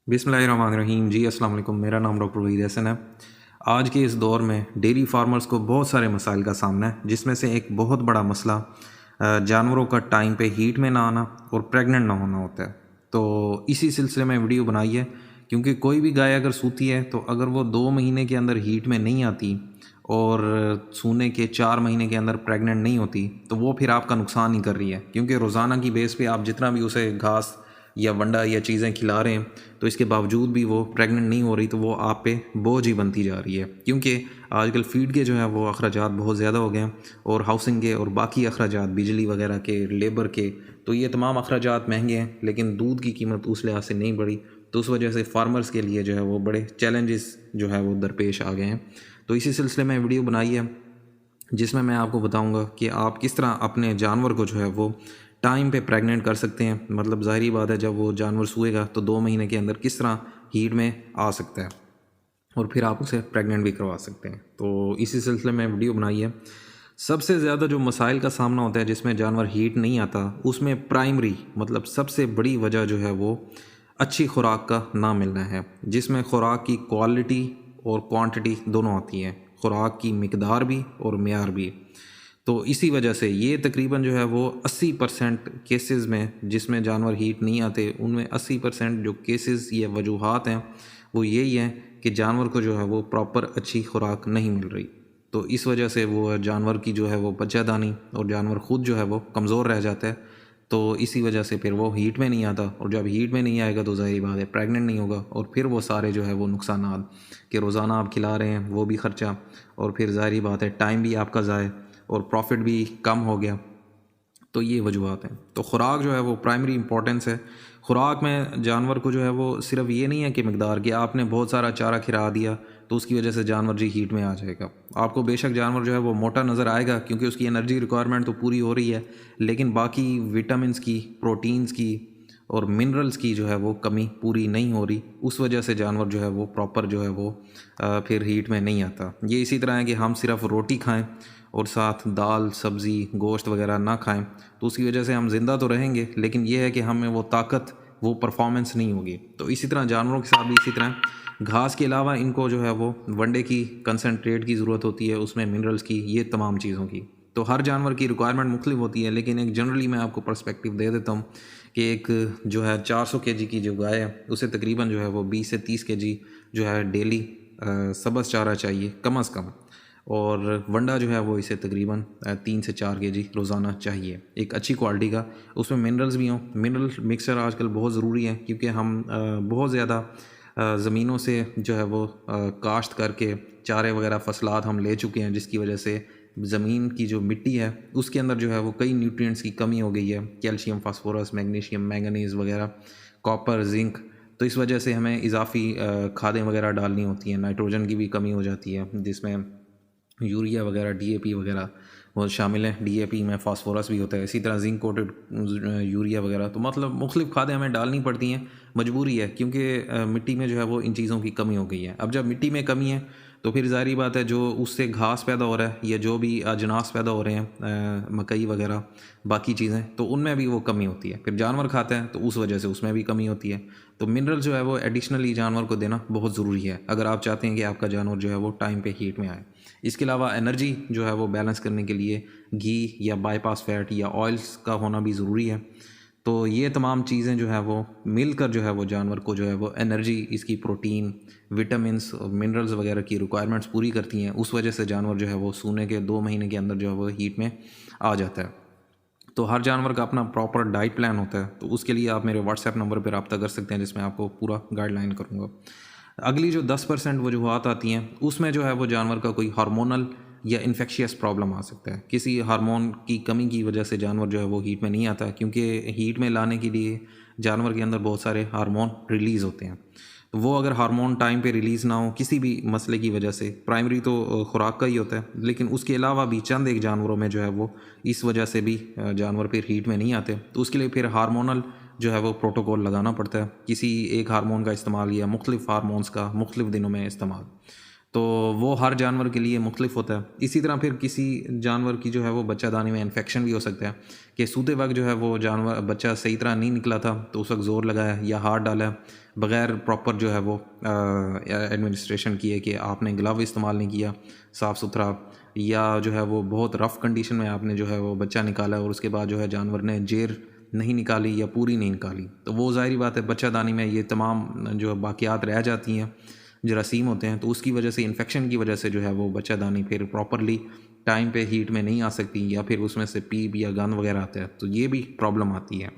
बिस्मिल्लाहिर्रहमानिर्रहीम। जी अस्सलाम वालेकुम। मेरा नाम डॉक्टर वहीद हसन है। आज के इस दौर में डेयरी फार्मर्स को बहुत सारे मसाइल का सामना है, जिसमें से एक बहुत बड़ा मसला जानवरों का टाइम पे हीट में ना आना और प्रेग्नेंट ना होना होता है। तो इसी सिलसिले में वीडियो बनाई है, क्योंकि कोई भी गाय अगर सूती है तो अगर वो 2 महीने के अंदर हीट में नहीं आती और सूने के 4 महीने के अंदर प्रेग्नेंट नहीं होती, तो वो फिर आपका नुकसान ही कर रही है। क्योंकि रोज़ाना की बेस पे आप जितना भी उसे घास या वंडा या चीज़ें खिला रहे हैं, तो इसके बावजूद भी वो प्रेग्नेंट नहीं हो रही, तो वो आप पे बोझ ही बनती जा रही है। क्योंकि आजकल फ़ीड के जो है वो अखराजात बहुत ज़्यादा हो गए हैं, और हाउसिंग के और बाकी अखराजात, बिजली वगैरह के, लेबर के, तो ये तमाम अखराजात महंगे हैं, लेकिन दूध की कीमत उस लिहाज से नहीं बढ़ी। तो उस वजह से फार्मर्स के लिए जो है वो बड़े चैलेंजेस जो है वो दरपेश आ गए हैं। तो इसी सिलसिले में वीडियो बनाई है, जिसमें मैं आपको बताऊंगा कि आप किस तरह अपने जानवर को जो है वो टाइम पे प्रेग्नेंट कर सकते हैं। मतलब ज़ाहिरी बात है, जब वो जानवर सूएगा तो 2 महीने के अंदर किस तरह हीट में आ सकता है और फिर आप उसे प्रेग्नेंट भी करवा सकते हैं। तो इसी सिलसिले में वीडियो बनाई है। सबसे ज़्यादा जो मसाइल का सामना होता है जिसमें जानवर हीट नहीं आता, उसमें प्राइमरी मतलब सबसे बड़ी वजह जो है वो अच्छी खुराक का ना मिलना है, जिसमें खुराक की क्वालिटी और क्वांटिटी दोनों आती हैं, खुराक की मिकदार भी और मेयार भी। तो इसी वजह से ये तकरीबन जो है वो 80% केसेस में जिसमें जानवर हीट नहीं आते, उनमें 80% जो केसेस या वजूहात हैं वो यही हैं कि जानवर को जो है वो प्रॉपर अच्छी खुराक नहीं मिल रही। तो इस वजह से वो जानवर की जो है वो बच्चादानी और जानवर ख़ुद जो है वो कमज़ोर रह जाता है। तो इसी वजह से फिर वो हीट में नहीं आता, और जब हीट में नहीं आएगा तो ज़ाहिर बात है प्रेग्नेंट नहीं होगा, और फिर वो सारे जो है वो नुकसानात कि रोज़ाना आप खिला रहे हैं वो भी ख़र्चा, और फिर ज़ाहिर बात है टाइम भी आपका ज़ाय और प्रॉफिट भी कम हो गया। तो ये वजूहत हैं। तो ख़ुराक जो है वो प्राइमरी इंपॉर्टेंस है। ख़ुराक में जानवर को जो है वो सिर्फ ये नहीं है कि मकदार कि आपने बहुत सारा चारा खिला दिया तो उसकी वजह से जानवर जी हीट में आ जाएगा। आपको बेशक जानवर जो है वो मोटा नज़र आएगा क्योंकि उसकी एनर्जी रिक्वायरमेंट तो पूरी हो रही है, लेकिन बाकी विटामिन्स की, प्रोटीन्स की और मिनरल्स की जो है वो कमी पूरी नहीं हो रही। उस वजह से जानवर जो है वो प्रॉपर जो है वो फिर हीट में नहीं आता। ये इसी तरह है कि हम सिर्फ रोटी खाएं और साथ दाल, सब्ज़ी, गोश्त वगैरह ना खाएं, तो उसकी वजह से हम ज़िंदा तो रहेंगे, लेकिन यह है कि हमें वो ताकत, वो परफॉर्मेंस नहीं होगी। तो इसी तरह जानवरों के साथ भी इसी तरह घास के अलावा इनको जो है वो वनडे की, कंसनट्रेट की ज़रूरत होती है, उसमें मिनरल्स की, ये तमाम चीज़ों की। तो हर जानवर की रिक्वायरमेंट मुख्तलिफ होती है, लेकिन एक जनरली मैं आपको पर्सपेक्टिव दे देता हूँ कि एक जो है 400 केजी की जो गाय है उसे तकरीबन जो है वो 20 से 30 केजी जो है डेली सब्ज़ चारा चाहिए कम अज़ कम, और वंडा जो है वो इसे तकरीबन 3 से 4 केजी रोज़ाना चाहिए, एक अच्छी क्वालिटी का। उसमें मिनरल्स भी हों। मिनरल मिक्सचर आजकल बहुत ज़रूरी है, क्योंकि हम बहुत ज़्यादा ज़मीनों से जो है वो काश्त करके चारे वगैरह फसलात हम ले चुके हैं, जिसकी वजह से ज़मीन की जो मिट्टी है उसके अंदर जो है वो कई न्यूट्रिएंट्स की कमी हो गई है, कैल्शियम, फास्फोरस, मैग्नीशियम, मैंगनीज़ वगैरह, कॉपर, जिंक। तो इस वजह से हमें इजाफी खादें वगैरह डालनी होती हैं। नाइट्रोजन की भी कमी हो जाती है, जिसमें यूरिया वगैरह, डीएपी वगैरह वो शामिल हैं। डीएपी में फास्फोरस भी होता है, इसी तरह जिंक कोटेड यूरिया वगैरह। तो मतलब मुख्तलिफ खादें हमें डालनी पड़ती हैं, मजबूरी है, क्योंकि मिट्टी में जो है वो इन चीज़ों की कमी हो गई है। अब जब मिट्टी में कमी है तो फिर ज़ाहिर बात है जो उससे घास पैदा हो रहा है या जो भी अजनास पैदा हो रहे हैं, मकई वगैरह, बाकी चीज़ें, तो उनमें भी वो कमी होती है। फिर जानवर खाते हैं तो उस वजह से उसमें भी कमी होती है। तो मिनरल जो है वो एडिशनली जानवर को देना बहुत ज़रूरी है, अगर आप चाहते हैं कि आपका जानवर जो है वो टाइम पे हीट में आए। इसके अलावा एनर्जी जो है वो बैलेंस करने के लिए घी या बाईपास फैट या ऑयल्स का होना भी ज़रूरी है। तो ये तमाम चीज़ें जो है वो मिलकर जो है वो जानवर को जो है वो एनर्जी, इसकी प्रोटीन, विटामिन्स और मिनरल्स वगैरह की रिक्वायरमेंट्स पूरी करती हैं। उस वजह से जानवर जो है वो सूने के 2 महीने के अंदर जो है वो हीट में आ जाता है। तो हर जानवर का अपना प्रॉपर डाइट प्लान होता है, तो उसके लिए आप मेरे व्हाट्सएप नंबर पर रब्ता कर सकते हैं, जिसमें आपको पूरा गाइडलाइन करूँगा। अगली जो 10% वजूहात आती हैं, उसमें जो है वो जानवर का कोई हार्मोनल या इन्फेक्शियस प्रॉब्लम आ सकता है। किसी हार्मोन की कमी की वजह से जानवर जो है वो हीट में नहीं आता, क्योंकि हीट में लाने के लिए जानवर के अंदर बहुत सारे हार्मोन रिलीज़ होते हैं। तो वो अगर हार्मोन टाइम पे रिलीज़ ना हो किसी भी मसले की वजह से, प्राइमरी तो खुराक का ही होता है, लेकिन उसके अलावा भी चंद एक जानवरों में जो है वो इस वजह से भी जानवर फिर हीट में नहीं आते। तो उसके लिए फिर हार्मोनल जो है वो प्रोटोकॉल लगाना पड़ता है, किसी एक हार्मोन का इस्तेमाल या मुख्तलिफ हार्मोन्स का मुख्तलिफ दिनों में इस्तेमाल। तो वो हर जानवर के लिए मुख्तलिफ होता है। इसी तरह फिर किसी जानवर की जो है वो बच्चादानी में इन्फेक्शन भी हो सकता है कि सूते वक्त जो है वो जानवर बच्चा सही तरह नहीं निकला था तो उस वक्त ज़ोर लगाया या हाथ डाला बग़ैर प्रॉपर जो है वो एडमिनिस्ट्रेशन किए कि आपने ग्लव इस्तेमाल नहीं किया साफ़ सुथरा, या जो है वो बहुत रफ़ कंडीशन में आपने जो है वो बच्चा निकाला और उसके बाद जो है जानवर ने जेर नहीं निकाली या पूरी नहीं निकाली, तो वो ज़ाहिर बात है बच्चादानी में ये तमाम जो बाक़ियात रह जाती हैं, जरासीम होते हैं, तो उसकी वजह से इन्फेक्शन की वजह से जो है वो बच्चादानी फिर प्रॉपरली टाइम पे हीट में नहीं आ सकती या फिर उसमें से पीप या गंद वगैरह आता है, तो ये भी प्रॉब्लम आती है।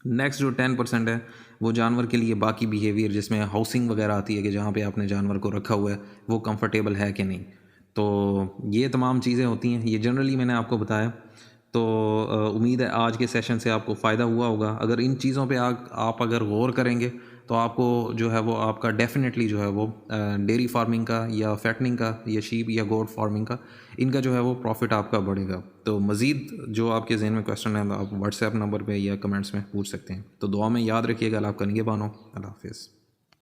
नेक्स्ट जो 10% है वो जानवर के लिए बाकी बिहेवियर जिसमें हाउसिंग वगैरह आती है कि जहाँ पे आपने जानवर को रखा हुआ है वो कंफर्टेबल है कि नहीं, तो ये तमाम चीज़ें होती हैं, ये जनरली मैंने आपको बताया। तो उम्मीद है आज के सेशन से आपको फ़ायदा हुआ होगा। अगर इन चीज़ों पे आप अगर गौर करेंगे तो आपको जो है वो आपका डेफिनेटली जो है वो डेयरी फार्मिंग का या फैटनिंग का या शीप या गोट फार्मिंग का इनका जो है वो प्रॉफिट आपका बढ़ेगा। तो मज़ीद जो आपके जहन में क्वेश्चन है तो आप व्हाट्सएप नंबर पे या कमेंट्स में पूछ सकते हैं। तो दुआ में याद रखिएगा। आपका निगहबान हो। अल्लाह हाफ़िज़।